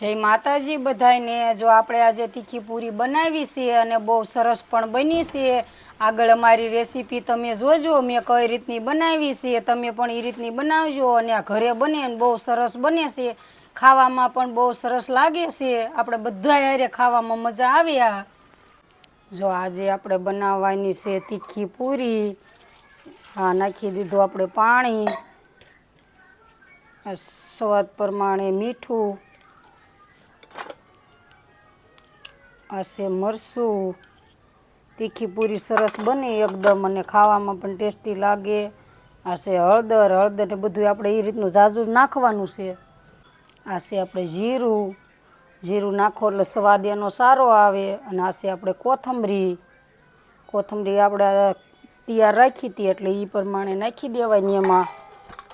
જય માતાજી બધાયને। જો આપણે આજે તીખી પૂરી બનાવી છે અને બહુ સરસ પણ બની છે। આગળ અમારી રેસીપી તમે જોજો, મેં કઈ રીતની બનાવી છે, તમે પણ એ રીતની બનાવજો અને આ ઘરે બને ને બહુ સરસ બને છે। ખાવામાં પણ બહુ સરસ લાગે છે, આપણે બધા હારે ખાવામાં મજા આવે। આ જો આજે આપણે બનાવવાની છે તીખી પૂરી। હા, નાખી દીધું આપણે પાણી, સ્વાદ પ્રમાણે મીઠું, આ છે મરચું। તીખી પૂરી સરસ બને એકદમ અને ખાવામાં પણ ટેસ્ટી લાગે। આ છે હળદર, હળદર ને બધું આપણે એ રીતનું ઝાઝું નાખવાનું છે। આ છે આપણે જીરું, જીરું નાખો એટલે સ્વાદ એનો સારો આવે। અને આ છે આપણે કોથમરી, કોથમરી આપણે તૈયાર રાખી હતી એટલે એ પ્રમાણે નાખી દેવાની એમાં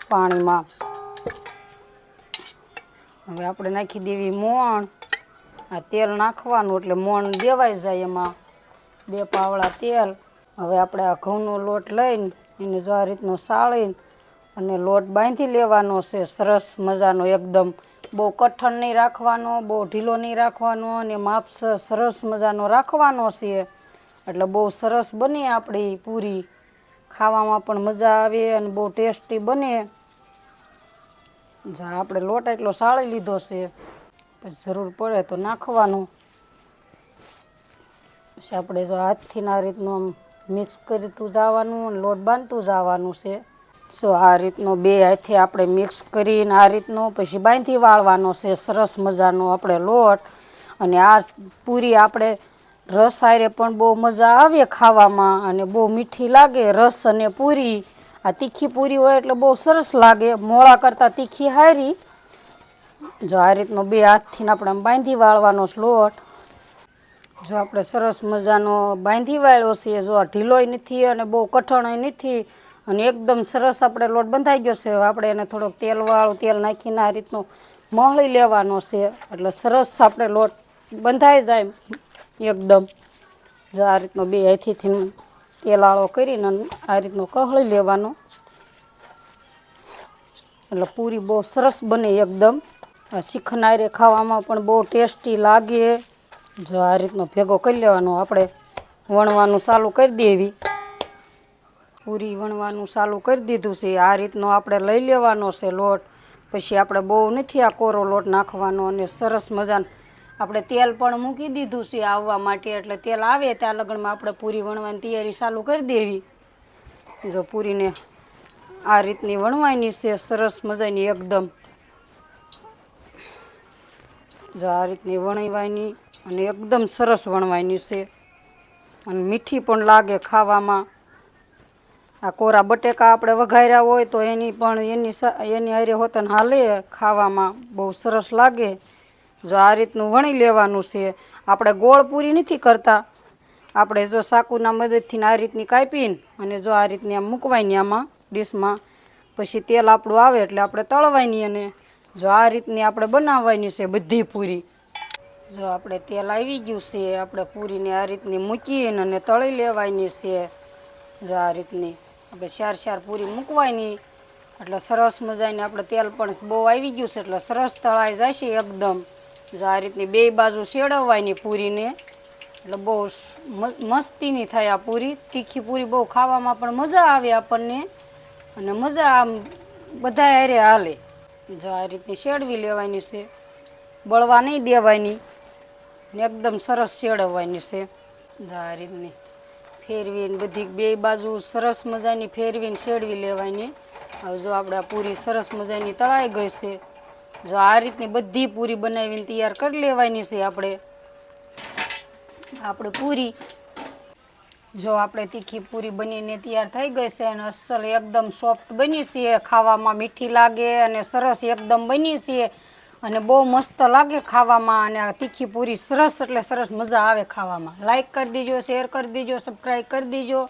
પાણીમાં। હવે આપણે નાખી દેવી મોણ, આ તેલ નાખવાનું એટલે મોણ દેવાઈ જાય એમાં 2 પાવડા તેલ। હવે આપણે આ ઘઉંનો લોટ લઈને એને જો આ રીતનો સાળીને અને લોટ બાંધી લેવાનો છે સરસ મજાનો એકદમ। બહુ કઠણ નહીં રાખવાનો, બહુ ઢીલો નહીં રાખવાનો અને માપ સરસ મજાનો રાખવાનો છે એટલે બહુ સરસ બને આપણી પૂરી, ખાવામાં પણ મજા આવે અને બહુ ટેસ્ટી બને। જો આપણે લોટ એટલો સાળી લીધો છે, પછી જરૂર પડે તો નાખવાનું। પછી આપણે જો હાથથી આ રીતનું મિક્સ કરતું જવાનું અને લોટ બાંધતું જવાનું છે। જો આ રીતનો 2 હાથે આપણે મિક્સ કરીને આ રીતનો પછી બાંધી વાળવાનો છે સરસ મજાનો આપણે લોટ। અને આ પૂરી આપણે રસ હારે પણ બહુ મજા આવે ખાવામાં અને બહુ મીઠી લાગે રસ અને પૂરી। આ તીખી પૂરી હોય એટલે બહુ સરસ લાગે, મોળા કરતાં તીખી હારી। જો આ રીતનો 2 હાથથી આપણે બાંધી વાળવાનો લોટ। જો આપણે સરસ મજાનો બાંધી વાળ્યો છે, જો ઢીલોય નથી અને બહુ કઠણય નથી અને એકદમ સરસ આપણે લોટ બંધાઈ ગયો છે। આપણે એને થોડોક તેલવાળું તેલ નાખીને આ રીતનો મહળી લેવાનો છે એટલે સરસ આપણે લોટ બંધાઈ જાય એકદમ। જો આ રીતનો 2 હાથેથી તેલાળો કરીને આ રીતનો કહળી લેવાનો એટલે પૂરી બહુ સરસ બને એકદમ। આ શીખનારે ખાવામાં પણ બહુ ટેસ્ટી લાગે। જો આ રીતનો ભેગો કરી લેવાનો, આપણે વણવાનું ચાલુ કરી દેવી। પૂરી વણવાનું ચાલુ કરી દીધું છે। આ રીતનો આપણે લઈ લેવાનો છે લોટ, પછી આપણે બહુ નથી આ કોરો લોટ નાખવાનો અને સરસ મજાનો આપણે તેલ પણ મૂકી દીધું છે આવવા માટે એટલે તેલ આવે ત્યાં લગનમાં આપણે પૂરી વણવાની તૈયારી ચાલુ કરી દેવી। જો પૂરીને આ રીતની વણવાની છે સરસ મજાની એકદમ। જો આ રીતની વણવાની અને એકદમ સરસ વણવાની છે અને મીઠી પણ લાગે ખાવામાં। આ કોરા બટેકા આપણે વઘાર્યા હોય તો એની પણ એની હારે હોતને હાલે, ખાવામાં બહુ સરસ લાગે। જો આ રીતનું વણી લેવાનું છે। આપણે ગોળ પૂરી નથી કરતા, આપણે જો ચાકુના મદદથી આ રીતની કાપીને અને જો આ રીતની આમ મૂકવાની આમાં ડીશમાં, પછી તેલ આપણું આવે એટલે આપણે તળવાની અને જો આ રીતની આપણે બનાવવાની છે બધી પૂરી। જો આપણે તેલ આવી ગયું છે, આપણે પૂરીને આ રીતની મૂકીને અને તળી લેવાની છે। જો આ રીતની આપણે 4 પૂરી મૂકવાની એટલે સરસ મજાની આપણે તેલ પણ બહુ આવી ગયું છે એટલે સરસ તળાઈ જશે એકદમ। જો આ રીતની 2 બાજુ શેડવવાની પૂરીને એટલે બહુ મસ્તીની થાય આ પૂરી। તીખી પૂરી બહુ ખાવામાં પણ મજા આવે આપણને અને મજા આમ બધા હારે હાલે। જો આ રીતની શેડવી લેવાની છે, બળવા નહીં દેવાની ને એકદમ સરસ શેડવવાની છે। જો આ રીતની ફેરવીને બધી 2 બાજુ સરસ મજાની ફેરવીને શેડવી લેવાની। હવે જો આપણે આ પૂરી સરસ મજાની તળાઈ ગઈ છે। જો આ રીતની બધી પૂરી બનાવીને તૈયાર કરી લેવાની છે આપણે પૂરી। જો આપણે તીખી પૂરી બનીને તૈયાર થઈ ગઈ છે અને અસલ એકદમ સોફ્ટ બની છે, ખાવામાં મીઠી લાગે અને સરસ એકદમ બની છે અને બહુ મસ્ત લાગે ખાવામાં। અને આ તીખી પૂરી સરસ એટલે સરસ મજા આવે ખાવામાં। લાઈક કરી દીજો, શેર કરી દીજો, સબસ્ક્રાઈબ કરી દીજો।